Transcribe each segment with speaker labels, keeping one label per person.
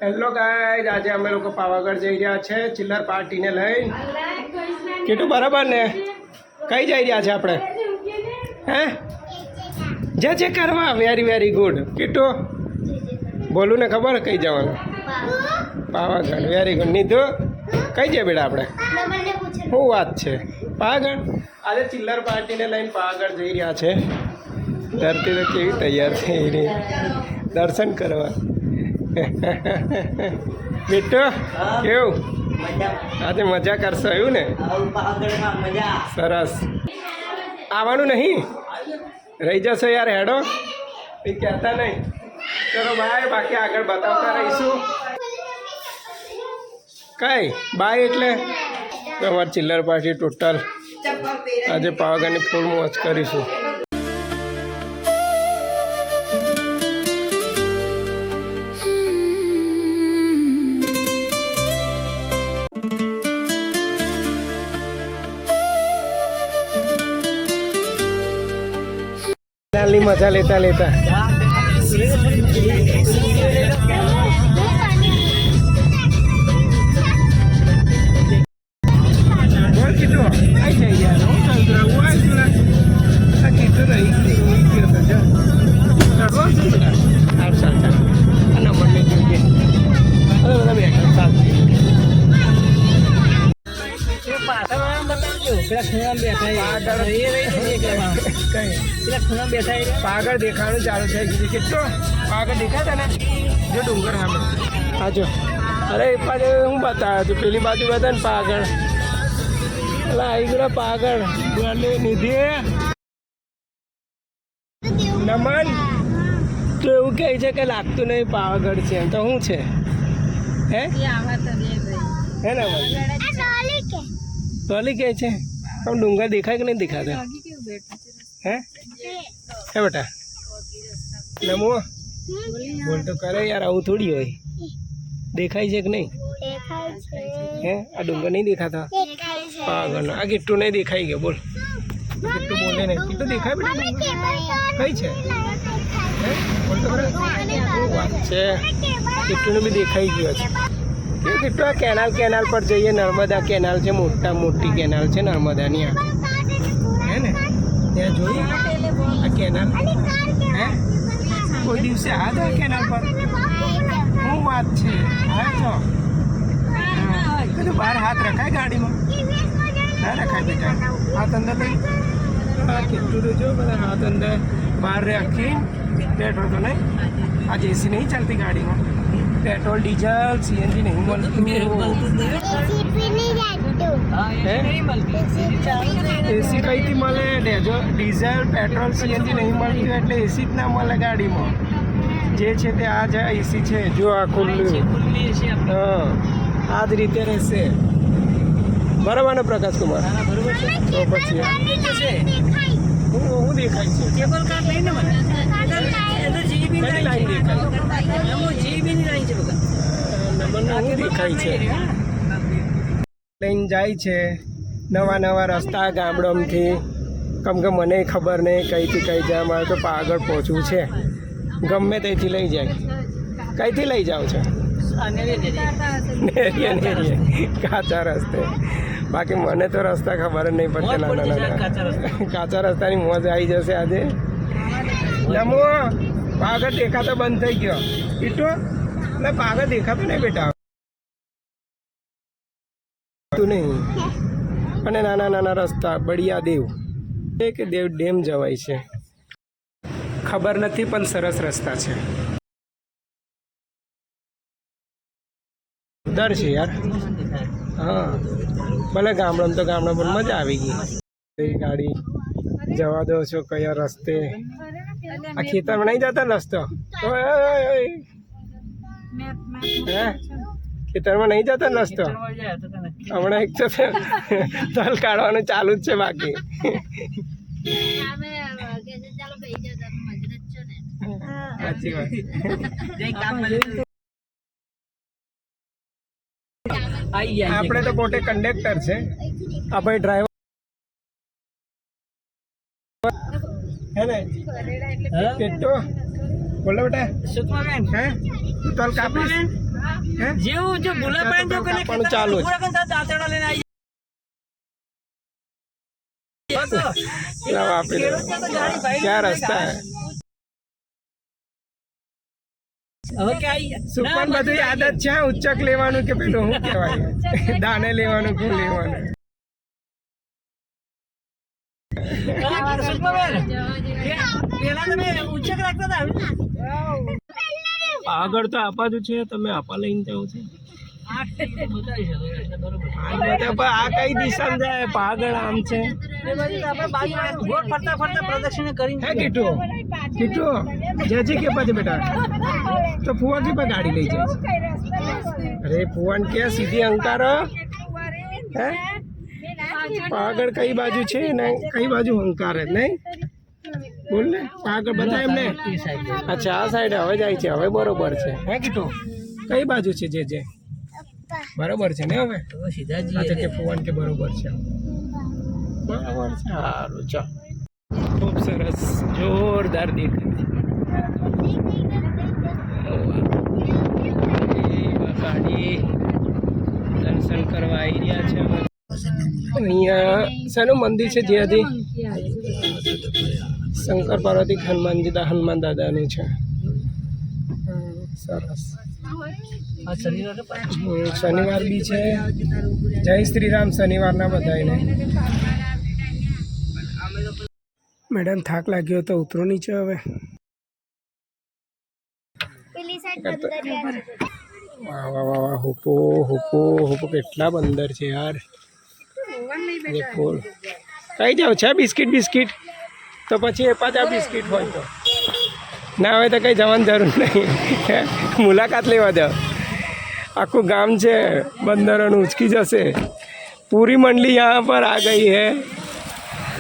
Speaker 1: Hello guys, આજે અમે લોકો પાવાગઢ જઈ રહ્યા છે ચિલ્લર પાર્ટીને લઈને. કેટલું બરાબર ને? કઈ જઈ રહ્યા છે આપણે? હે જે છે કરવા. Very very good. કેટલું બોલું ને ખબર કઈ જવાનું? પાવાગઢ. Very good. નીધું કઈ જાય બેટા આપણે? શું વાત છે? પાવાગઢ. આજે ચિલ્લર પાર્ટીને લઈને પાવાગઢ જઈ રહ્યા છે. ધરતી તો કેવી તૈયાર થઈ રહી દર્શન કરવા. બેટો કેવું આજે મજા કરશો એવું ને? સરસ. આવવાનું નહીં? રહી જશો યાર. હેડો એ કહેતા નહીં. ચલો બાય. બાકી આગળ બતાવતા રહીશું. કઈ બાય એટલે અમારી ચિલ્લર પાર્ટી ટોટલ આજે પાવાગઢની ફૂલ મોજ કરીશું. મજા લેતા લેતા પાગળ દેખાવાનું ચાલુ થઈ ગયું. કેટલો પાગળ દેખાતા ને જો ડુંગર સામે. હા જો. અરે એ પાછળ હું બતાવ્યો છું પેલી બાજુ બધા ને પાગળ. એટલે આવી ગયો પાગળ. નિધિ નમન તો એવું કહે છે કે લાગતું નહીં પાવાગઢ છે. તો શું છે? હે હે નમન ટોલી કહે છે. પણ ડુંગર દેખાય કે નહીં દેખાતા? હે હે બેટા નમો બોલ તો કરે યાર. આવું થોડી હોય. દેખાય છે કે નહીં? હે આ ડુંગર નહીં દેખાતા? પાગળ આ કેટલું નહીં દેખાઈ ગયો. બોલ કેટલું બોલે નહીં. કેટલું દેખાય બેટા? કઈ છે? હે બોલ તો કરે. વાત છે કેટલું બી દેખાઈ ગયો છે. કેટલું આ કેનાલ પર જઈએ. નર્મદા કેનાલ છે. મોટી કેનાલ છે નર્મદાની. આ હે ને ત્યાં જોઈ આ કેનાલ. હે કોઈ દિવસે આ દો કેનાલ પર. શું વાત છે? હા છો બહાર હાથ રખાય ગાડીમાં? ના રખાય બેટા. હાથ અંદર લઈ. હા કેટલું જો બધા હાથ અંદર બહાર રાખી પેટ્રોલ તો નહીં. આજે એસી નહીં ચાલતી ગાડીમાં. પેટ્રોલ ડીઝલ સીએનજી નહીં મળતું. એસી કઈથી મળે? ડીઝલ પેટ્રોલ સીએનજી નહીં મળતું એટલે એસી જ ના મળે ગાડીમાં. જે છે તે આ જ એસી છે. જો આ ખુલ્લું. હા આ જ રીતે રહેશે. બરાબર ને પ્રકાશ કુમાર? તો પછી હું દેખાય છે? દેખાય છે લઈને જાય છે નવા રસ્તા ગામડામાંથી. કેમ કે મને ખબર નહીં કઈથી કઈ જાય. મારે તો આગળ પહોંચવું છે. ગમે ત્યાંથી લઈ જાય. કઈથી લઈ જાવ છો? નેરીએ કાચા રસ્તે. બાકી મને તો રસ્તા ખબર જ નહીં પડતી. નાના કાચા રસ્તાની મોજ આવી જશે આજે. નમો પાગળ દેખાતો બંધ થઈ ગયો. ઈટો એટલે પાગળ દેખાતું નહીં બેટા. નહીં અને નાના રસ્તા. બળિયા દેવ કે દેવ ડેમ જવાય છે ખબર નથી પણ સરસ રસ્તા છે. દર છે યાર. હા ભલે ગામડામાં તો ગામડામાં પણ મજા આવી ગઈ. ગાડી જવા દો છો કયા રસ્તે? આ ખેતરમાં નહીં જતા રસ્તો? હે ખેતરમાં નહીં જતા રસ્તો? હમણાં એક તો તલ કાઢવાનું ચાલુ જ છે. બાકી સાચી વાત. આપણે તો પોતે કંડક્ટર છે. આ ભાઈ ડ્રાઈવર હે ને? કેટલો બોલો બેટા
Speaker 2: સુકમાબેન
Speaker 1: હે તું તલ કાપીશ હે
Speaker 2: જેવું જો ગુલાબેન જો કને
Speaker 1: કાપવાનું ચાલુ છે.
Speaker 2: દાંતડા લઈને આવી
Speaker 1: લાવ આપી દો ક્યાં રસ્તા હે
Speaker 2: હવે કે આવી
Speaker 1: સુકમાન બધી આદત છે ઉચ્ચક લેવાનું કે પેલું શું કહેવાય દાને લેવાનું શું લેવાનું
Speaker 2: સુકમાબેન પેલા તમે ઉચ્ચક રાખતા હતા
Speaker 1: આગળ તો આપા જ છે તમે આપા લઈને જાઓ છો
Speaker 2: આ બતાવી શકો એટલે બરોબર
Speaker 1: આ કઈ દિશામાં જાય પાગળ આમ છે
Speaker 2: એ બાજુ તો આપણે બાજુ ગોળ ફરતા ફરતા પ્રદક્ષિણા કરીને
Speaker 1: હે કીટુ કીટુ જજી કે પાછે બેટા તો ફુવા કે પા ગાડી લઈ જાય અરે ફુવાન કે સીધી અંકારો હે પાગળ કઈ બાજુ છે ને કઈ બાજુ અંકારે નહીં બોલ ને પાગળ બતાય એમને અચ્છા આ સાઈડ હવે જાય છે હવે બરોબર છે હે કીટુ કઈ બાજુ છે જે બરોબર છે ને હવે
Speaker 2: સીધા
Speaker 1: અચ્છા કે ફુવાન કે બરોબર છે બરાબર છે સારું ચાલ ખૂબ સરસ જોરદાર દેખાય ગાડી દર્શન કરવા આવી રહ્યા છે અહીંયા શાનું મંદિર છે જ્યાંથી શંકર પાર્વતી હનુમાન દાદાનું છે સરસ શનિવાર બી છે જય શ્રી રામ શનિવારના બધાને મેડમ થાક લાગ્યો તો ઉતરો નીચે હવે વાહ વાહ વાહ વાહ હુપો હુપો હુપો કેટલા બંદર છે યાર દેખો કઈ જાવ છે બિસ્કિટ તો પછી એ પાછા બિસ્કિટ હોય તો ના હોય તો કંઈ જવાની જરૂર નહીં મુલાકાત લેવા જાઓ આખું ગામ છે બંદરોનું ઉચકી જશે પૂરી મંડલી યહાં પર આ ગઈ હે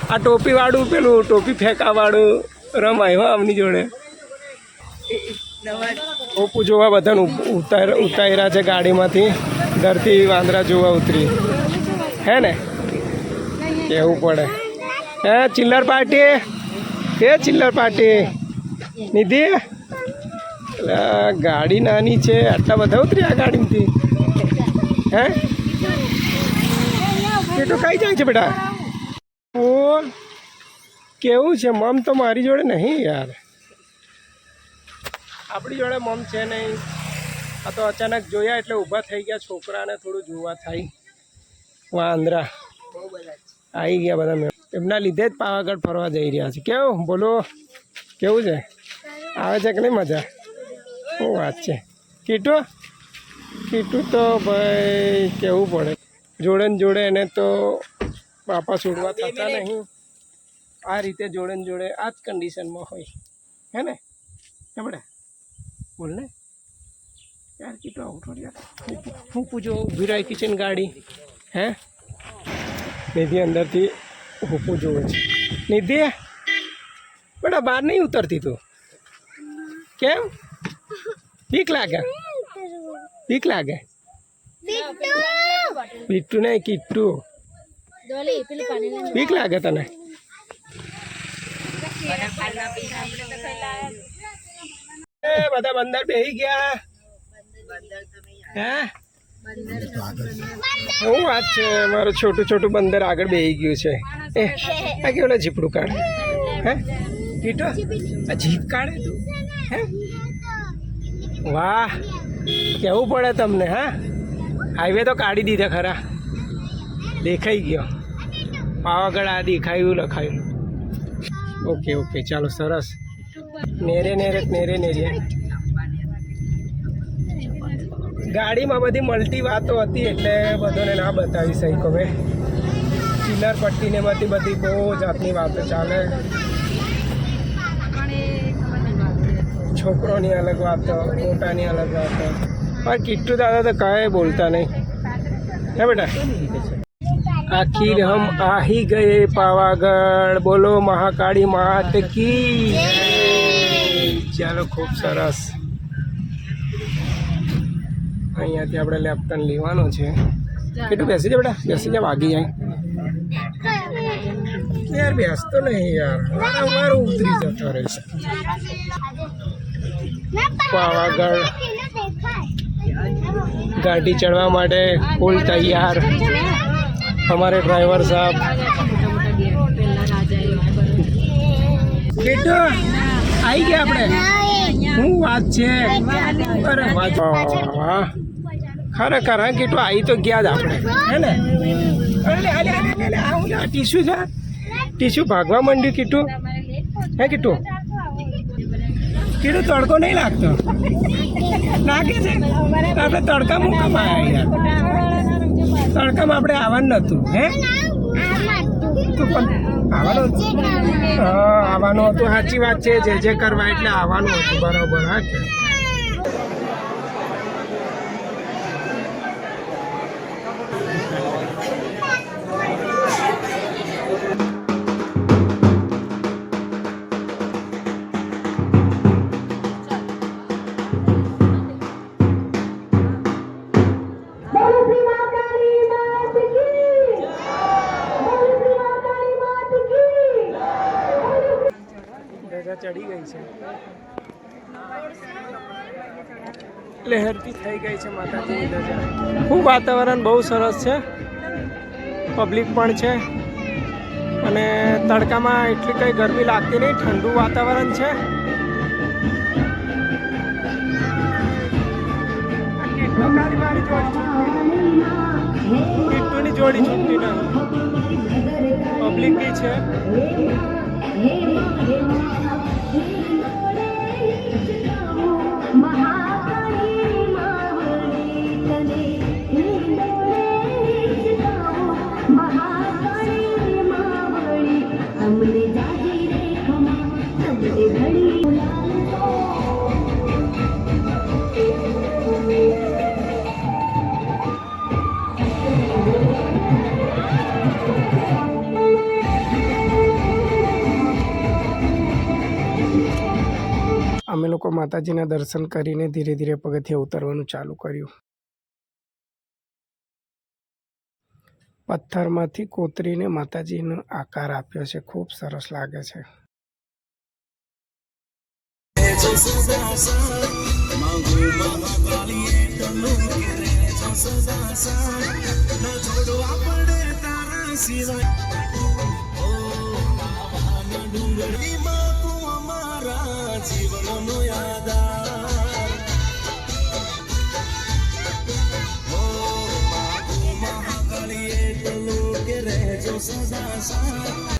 Speaker 1: આ ટોપીવાળું પેલું ટોપી ફેંકાવાળું રમાય હો આમની જોડે ઓપું જોવા બધાને ઉતાર્યા છે ગાડીમાંથી ઘરથી વાંદરા જોવા ઉતરી હે ને કહેવું પડે હે ચિલ્લર પાર્ટી નિધિ ગાડી નાની છે આટલા બધા ઉતરી આ ગાડીમાંથી હે એ તો કઈ જાય છે બેટા ઓ કેવું છે મમ તો મારી જોડે નહીં યાર આપણી જોડે મમ છે નહીં આ તો અચાનક જોયા એટલે ઊભા થઈ ગયા છોકરાને થોડું જોવા થાય વાંદરા આવી ગયા બધા એમના લીધે જ પાવાગઢ ફરવા જઈ રહ્યા છે કેવું બોલો કેવું છે આવે છે કે નહીં મજા શું વાત છે કીટુ તો ભાઈ કહેવું પડે જોડે ને જોડે એને તો બાપા છોડવા થતા નહીં આ રીતે જોડે ને જોડે આ જ કન્ડિશનમાં હોય હે ને બેટા બોલ ને યાર કીટુ આવું થોડી હું પૂછો ઊભી રહી કિચન ગાડી હે નિધિ અંદરથી હુપું જોવે છે નિધિ બેટા બહાર નહીં ઉતરતી તું કેમ બીક લાગે બીટ્ટુ નહીં કીટ્ટુ બીક લાગે તને બધા બંદર બેસી ગયા હે શું વાત છે મારું છોટું બંદર આગળ બેસી ગયું છે એ આ કેવડા જીપડું કાઢે હે કીટો આ જીપ કાઢે તું હે વાહ કેવું પડે તમને હા હાઈવે તો કાઢી દીધા ખરા દેખાઈ ગયો પાવાગઢ આ દેખાયું લખાયું ઓકે ચાલો સરસ નેરે ગાડીમાં બધી મળતી વાતો હતી એટલે બધાને ના બતાવી શક્યો મેં ચિલ્લર પટ્ટીને એમાંથી બધી બહુ જાતની વાતો ચાલે છોકરોની અલગ વાતો મોટાની અલગ વાતો પણ કીટ્ટુ દાદા તો કાંઈ બોલતા નહીં હે બેટા આખिर हम आ ही गए पावागढ़ बोलो महाकाली मात की ચાલો ખૂબ સરસ અહીંયાથી આપણે લેફ્ટન લેવાનો છે કેટલું બેસી જાય બેટા બેસી જાય વાગી જાય યાર બેસતો નહીં યાર વારંવાર ઉતરી જતો રહે છે પાવાગઢ ગાડી ચડવા માટે ફૂલ તૈયાર हमारे ड्राइवर साहब બેટો આવી ગયા આપણે શું વાત છે અરે વાહ ખરેખર હા કીટુ આવી તો ગયા જ આપણે હે ને ટીસ્યુ છે ટીસ્યુ ભાગવા માંડ્યું કીટુ હે કીટુ કીટુ તડકો નહીં લાગતો લાગે છે આપણે તડકા મૂકવામાં આવ્યા યાર તડકામાં આપણે આવવાનું નહોતું હે તો પણ આવવાનું હા આવવાનું હતું સાચી વાત છે જે કરવા એટલે આવવાનું હતું બરાબર હા કે ચડી ગઈ છે લહેરતી થઈ ગઈ છે માતાજીની ધજા ખૂબ વાતાવરણ બહુ સરસ છે પબ્લિક પણ છે અને તડકામાં એટલી કંઈ ગરમી લાગતી નહીં ઠંડુ વાતાવરણ છે કિટ્ટુની જોડી છૂટતી નહીં પબ્લિક બી છે અમે લોકો માતાજીના દર્શન કરીને ધીરે ધીરે પગથિયા ઉતરવાનું ચાલુ કર્યું પથ્થરમાંથી કોતરીને માતાજીનો આકાર આપ્યો છે ખૂબ સરસ લાગે છે જીવનનો યાદાર ઓ મહાકાળીએ તો લોકે રહેજો સદા સા